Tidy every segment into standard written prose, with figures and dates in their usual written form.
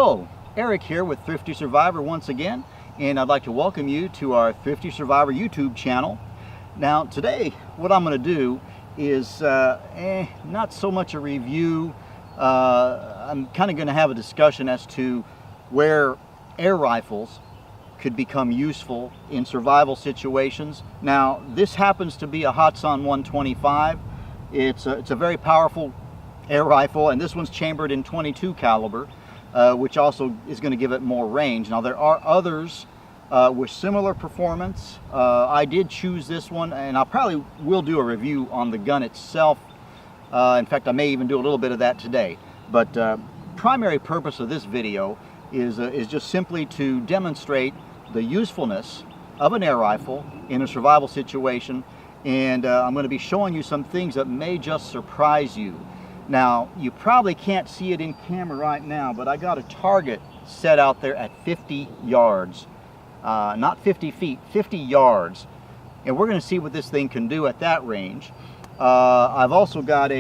Hello, Eric here with Thrifty Survivor once again, and I'd like to welcome you to our Thrifty Survivor YouTube channel. Now today what I'm going to do is not so much a review. I'm kind of going to have a discussion as to where air rifles could become useful in survival situations. Now this happens to be a Hatsan 125. It's a very powerful air rifle, and this one's chambered in .22 caliber. Which also is going to give it more range. Now there are others with similar performance. I did choose this one, and I probably will do a review on the gun itself. In fact, I may even do a little bit of that today. But primary purpose of this video is just simply to demonstrate the usefulness of an air rifle in a survival situation, and I'm going to be showing you some things that may just surprise you. Now, you probably can't see it in camera right now, but I got a target set out there at 50 yards. Not 50 feet, 50 yards. And we're going to see what this thing can do at that range. I've also got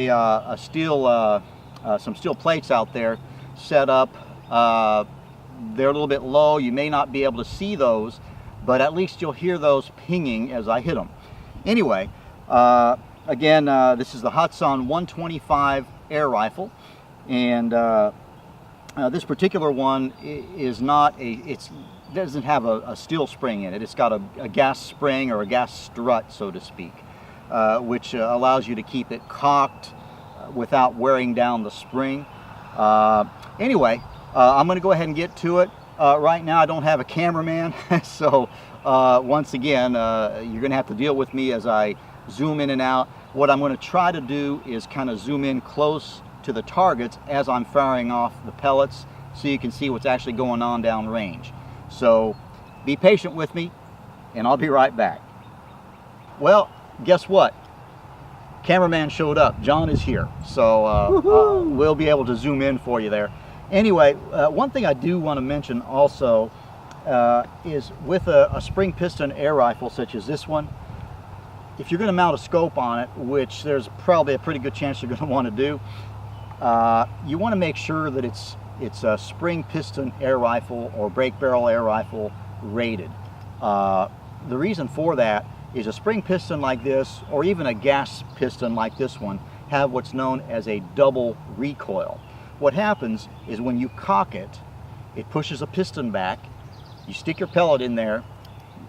some steel plates out there set up. They're a little bit low. You may not be able to see those, but at least you'll hear those pinging as I hit them. Anyway, again, this is the Hatsan 125 air rifle, and this particular one is not doesn't have a steel spring in it. It's got a gas spring, or a gas strut, so to speak, which allows you to keep it cocked without wearing down the spring. Anyway, I'm going to go ahead and get to it. Right now I don't have a cameraman, so once again you're going to have to deal with me as I zoom in and out. What I'm going to try to do is kind of zoom in close to the targets as I'm firing off the pellets, so you can see what's actually going on downrange. So be patient with me, and I'll be right back. Well, guess what? Cameraman showed up. John is here, so we'll be able to zoom in for you there. Anyway, one thing I do want to mention also is with a spring piston air rifle such as this one, if you're going to mount a scope on it, which there's probably a pretty good chance you're going to want to do, you want to make sure that it's a spring piston air rifle or brake barrel air rifle rated. The reason for that is a spring piston like this, or even a gas piston like this one, have what's known as a double recoil. What happens is when you cock it, it pushes a piston back. You stick your pellet in there,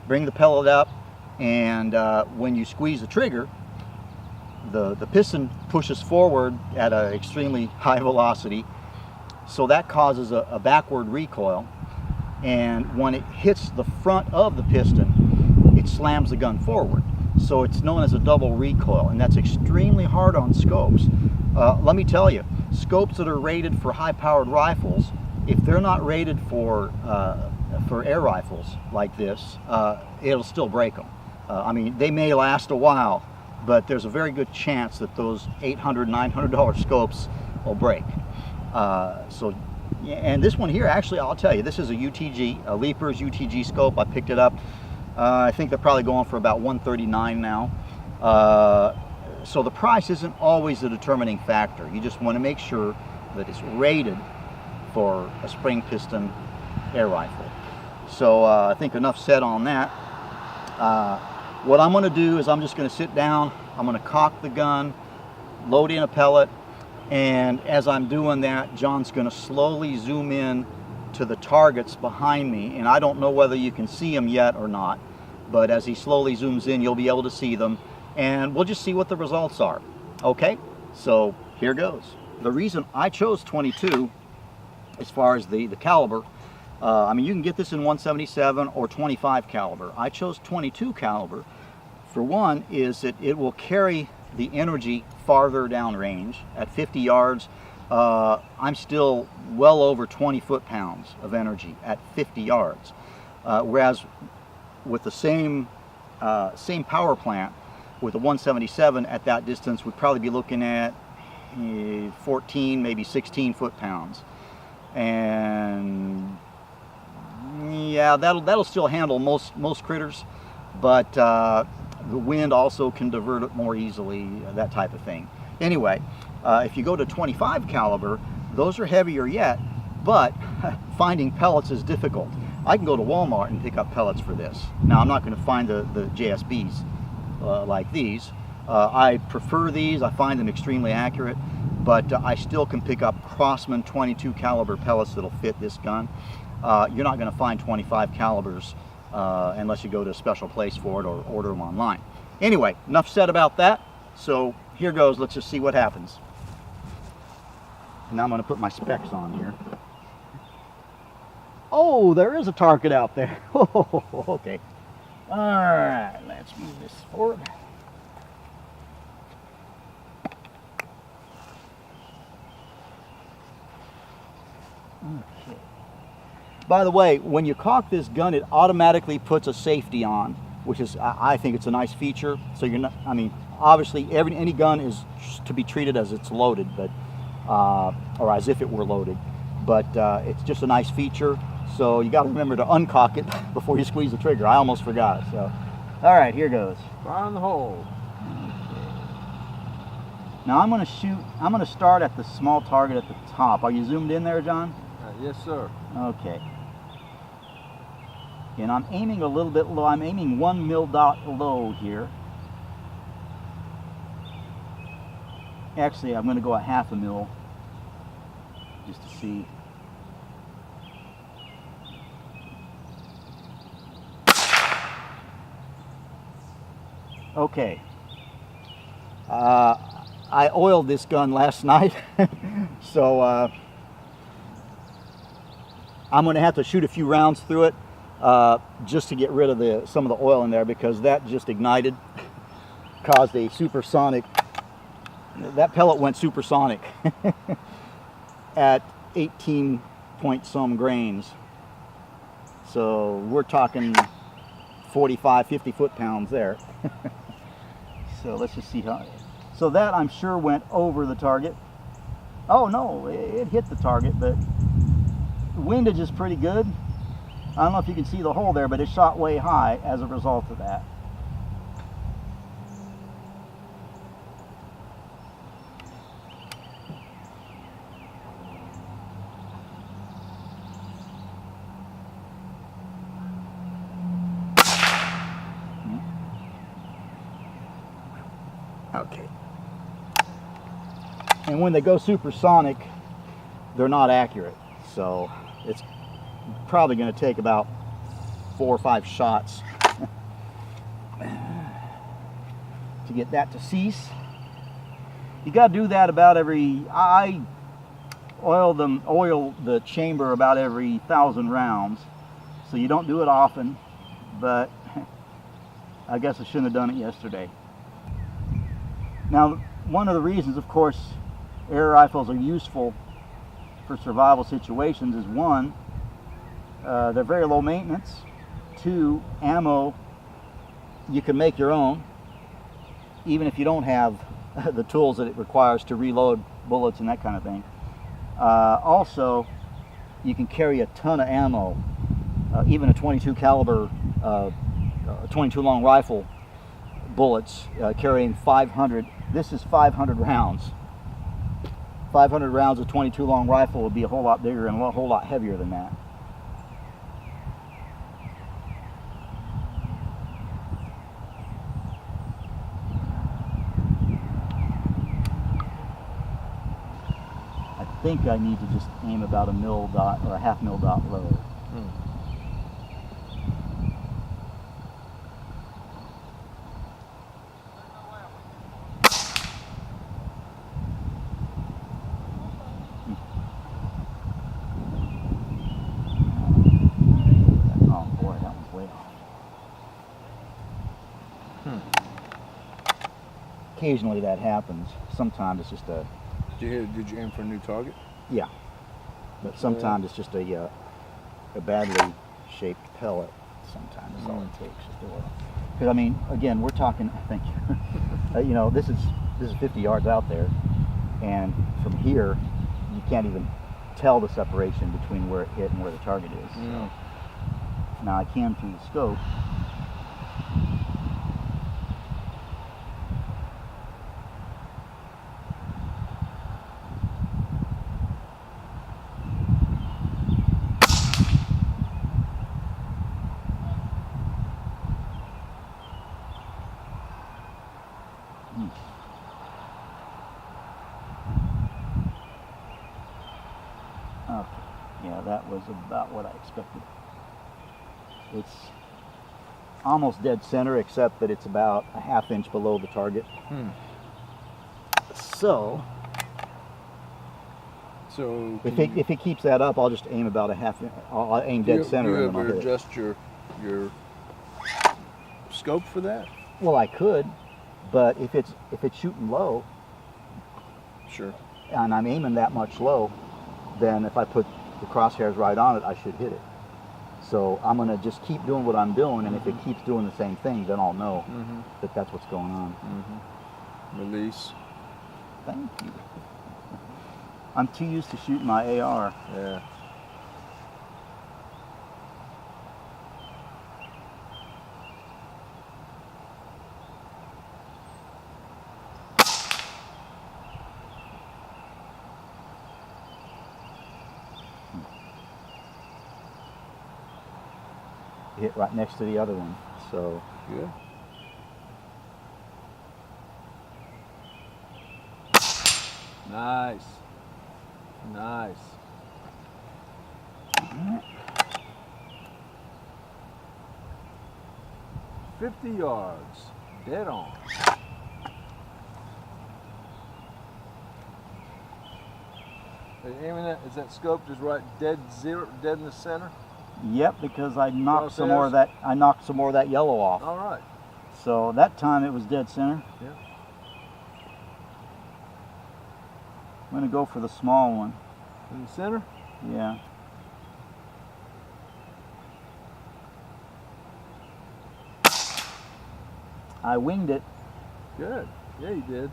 bring the pellet up, and when you squeeze the trigger, the piston pushes forward at an extremely high velocity, so that causes a backward recoil, and when it hits the front of the piston, it slams the gun forward. So it's known as a double recoil, and that's extremely hard on scopes. Let me tell you, scopes that are rated for high-powered rifles, if they're not rated for air rifles like this, it'll still break them. I mean, they may last a while, but there's a very good chance that those $800, $900 scopes will break. And this one here, actually, I'll tell you, this is a UTG, a Leapers UTG scope. I picked it up. I think they're probably going for about $139 now. So the price isn't always the determining factor. You just want to make sure that it's rated for a spring piston air rifle. So I think enough said on that. What I'm going to do is I'm just going to sit down, I'm going to cock the gun, load in a pellet, and as I'm doing that, John's going to slowly zoom in to the targets behind me, and I don't know whether you can see them yet or not, but as he slowly zooms in, you'll be able to see them, and we'll just see what the results are. Okay, so here goes. The reason I chose .22 as far as the caliber, I mean, you can get this in 177 or 25 caliber. I chose .22 caliber. For one, is that it will carry the energy farther downrange. At 50 yards, I'm still well over 20 foot-pounds of energy at 50 yards. Whereas with the same power plant, with the 177 at that distance, we'd probably be looking at 14, maybe 16 foot-pounds. And yeah, that'll still handle most critters, but the wind also can divert it more easily, that type of thing. Anyway, if you go to 25 caliber, those are heavier yet, but finding pellets is difficult. I can go to Walmart and pick up pellets for this. Now I'm not going to find the JSBs like these. I prefer these. I find them extremely accurate, but I still can pick up Crossman 22 caliber pellets that'll fit this gun. You're not going to find 25 calibers unless you go to a special place for it or order them online. Anyway, enough said about that. So here goes. Let's just see what happens. Now I'm going to put my specs on here. Oh, there is a target out there. Oh, okay. All right, let's move this forward. Okay. By the way, when you cock this gun, it automatically puts a safety on, which is, I think it's a nice feature. So you're not, I mean, obviously any gun is to be treated as it's loaded, but or as if it were loaded. But it's just a nice feature. So you got to remember to uncock it before you squeeze the trigger. I almost forgot. So, all right, here goes. Fire in the hole. Now I'm going to shoot. I'm going to start at the small target at the top. Are you zoomed in there, John? Yes, sir. Okay. And I'm aiming a little bit low. I'm aiming 1 mil dot low here. Actually, I'm going to go a half a mil just to see. Okay. I oiled this gun last night, so I'm going to have to shoot a few rounds through it just to get rid of some of the oil in there, because that just ignited, caused a supersonic. That pellet went supersonic at 18 point some grains. So we're talking 45, 50 foot-pounds there. So let's just see how. So that, I'm sure, went over the target. Oh no, it hit the target, but the windage is pretty good. I don't know if you can see the hole there, but it shot way high as a result of that. Okay. And when they go supersonic, they're not accurate. So it's probably going to take about 4 or 5 shots to get that to cease. You got to do that about every, I oil the chamber about every 1,000 rounds. So you don't do it often, but I guess I shouldn't have done it yesterday. Now, one of the reasons, of course, air rifles are useful for survival situations is, one, they're very low maintenance. 2, ammo, you can make your own, even if you don't have the tools that it requires to reload bullets and that kind of thing. Also, you can carry a ton of ammo, even a 22 caliber, 22 long rifle bullets carrying 500. This is 500 rounds. 500 rounds of 22 long rifle would be a whole lot bigger and a whole lot heavier than that. I think I need to just aim about a mil dot or a half mil dot low. Occasionally that happens. Sometimes it's just a... Did you aim for a new target? Yeah. But sometimes it's just a badly shaped pellet. Sometimes that's all it takes. Because I mean, again, we're talking, thank you. You know, this is 50 yards out there, and from here you can't even tell the separation between where it hit and where the target is. So, now I can through the scope. that was about what I expected. It's almost dead center, except that it's about a ½ inch below the target. So if it keeps that up, I'll just aim about I'll aim dead center. Do you and then I'll ever hit it. adjust your scope for that? Well, I could, but if it's shooting low, Sure. and I'm aiming that much low, then if I put the crosshairs right on it, I should hit it. So I'm gonna just keep doing what I'm doing, and if it keeps doing the same thing, then I'll know that that's what's going on. Release. Thank you. I'm too used to shooting my AR. Yeah. Hit right next to the other one. So Good. Nice. Nice. 50 yards. Dead on. Are you aiming at, is that scope just right dead in the center? yep, because I knocked some Crosshairs? more of that. I knocked some more of that yellow off. All right. So that time it was dead center. Yeah. I'm gonna go for the small one. In the center? Yeah. I winged it. Good. Yeah, you did.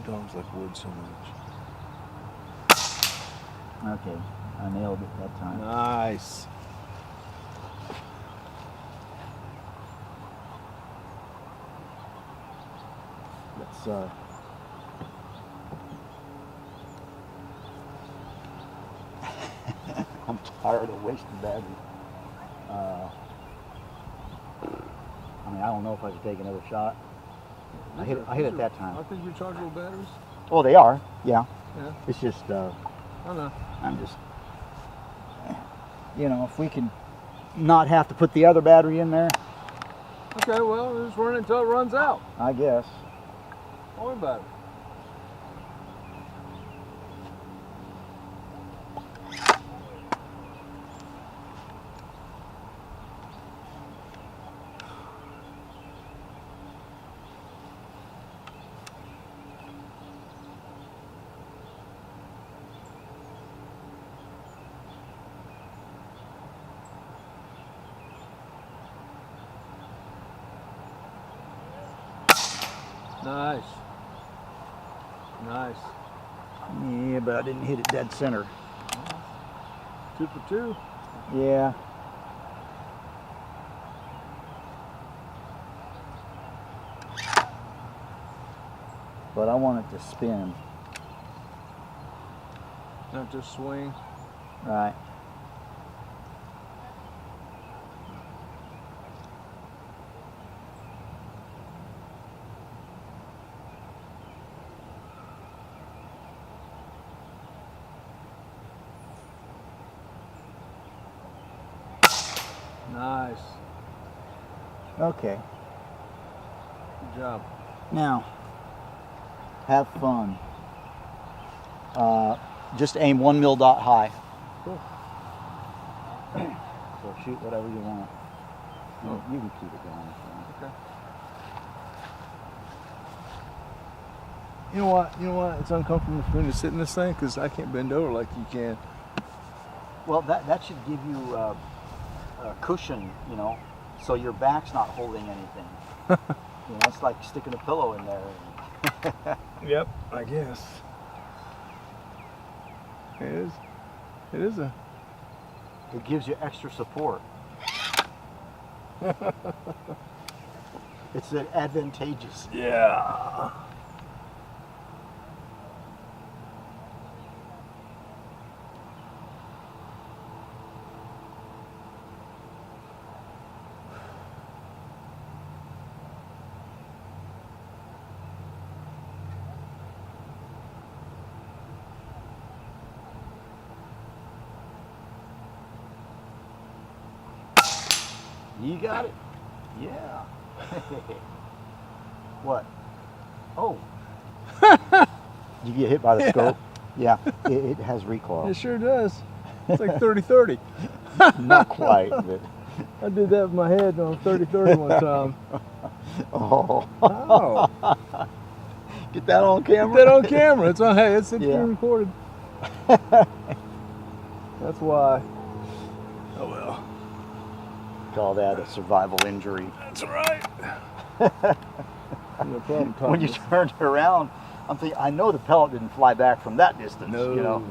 Dogs like wood so much. Okay, I nailed it that time. Nice. Let's I'm tired of wasting battery. I mean, I don't know if I should take another shot. I hit it that time. I think rechargeable batteries. Oh, they are. Yeah. Yeah. It's just I know. I'm just, you know, if we can not have to put the other battery in there, Okay, well, just run it until it runs out. I guess. Don't worry about it. Nice. Nice. Yeah, but I didn't hit it dead center. 2 for 2. Yeah. But I want it to spin. Not just swing. Right. Nice. Okay. Good job. Now, have fun. Just aim 1 mil dot high. Cool. So shoot whatever you want. You can keep it going. Okay. You know what? It's uncomfortable for me to sit in this thing because I can't bend over like you can. Well, that should give you a cushion, you know, so your back's not holding anything. You know, it's like sticking a pillow in there. Yep, I guess. It is a. It gives you extra support. It's advantageous. Yeah. You got it? Yeah. What? Oh. Did you get hit by the scope? Yeah, it has recoil. It sure does. It's like 30-30. Not quite, but... I did that with my head on 30-30 one time. Oh. Oh. Get that on camera? Get that on camera. It's on. Hey, it's Yeah. being recorded. That's why. Oh well. Call that a survival injury. That's right. No problem. When you turned around, I'm thinking, I know the pellet didn't fly back from that distance. No. You know.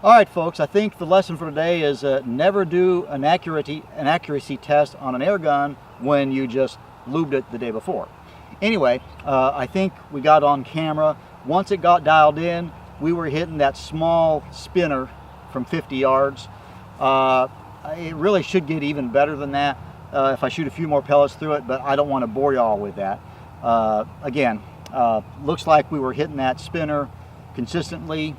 All right, folks. I think the lesson for today is never do an accuracy test on an air gun when you just lubed it the day before. Anyway, I think we got on camera. Once it got dialed in, we were hitting that small spinner from 50 yards. It really should get even better than that if I shoot a few more pellets through it, but I don't want to bore y'all with that. Again, looks like we were hitting that spinner consistently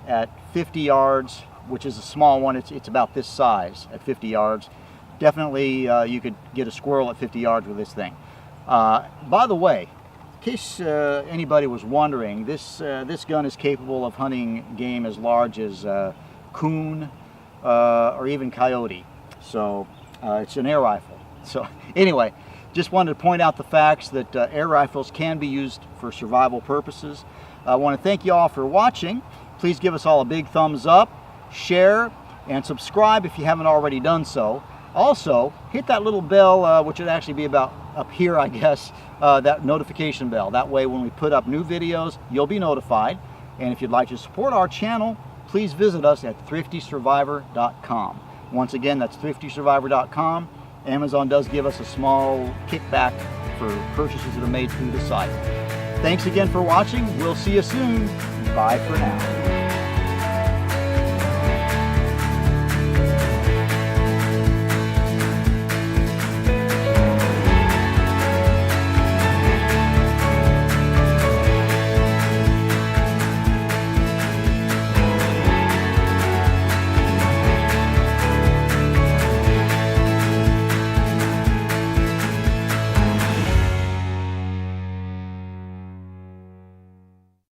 at 50 yards, which is a small one. It's about this size at 50 yards. Definitely you could get a squirrel at 50 yards with this thing. By the way, in case anybody was wondering, this gun is capable of hunting game as large as coon or even coyote. So it's an air rifle. So anyway, just wanted to point out the facts that air rifles can be used for survival purposes. I want to thank you all for watching. Please give us all a big thumbs up, share, and subscribe if you haven't already done so. Also, hit that little bell, which would actually be about up here, I guess, that notification bell. That way when we put up new videos, you'll be notified. And if you'd like to support our channel, please visit us at thriftysurvivor.com. Once again, that's thriftysurvivor.com. Amazon does give us a small kickback for purchases that are made through the site. Thanks again for watching. We'll see you soon. Bye for now.